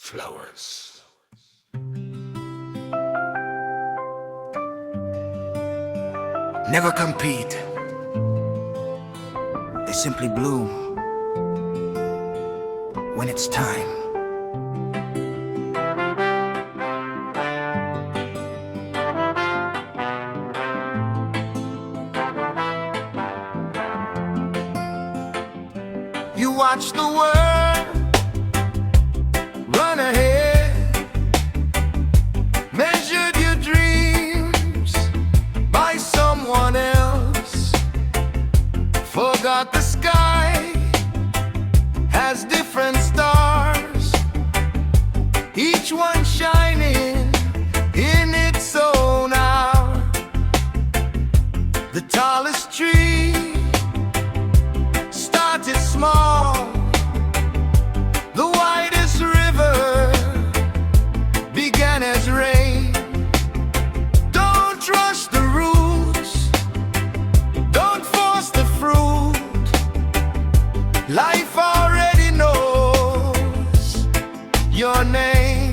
flowers. Never compete, they simply bloom when it's time. You watch the world run ahead, measured your dreams by someone else, forgot the sky has different stars, each one shining in its own hour. The tallest tree started small, the widest river began as rain. Don't rush the roots, don't force the fruit. Life already knows your name.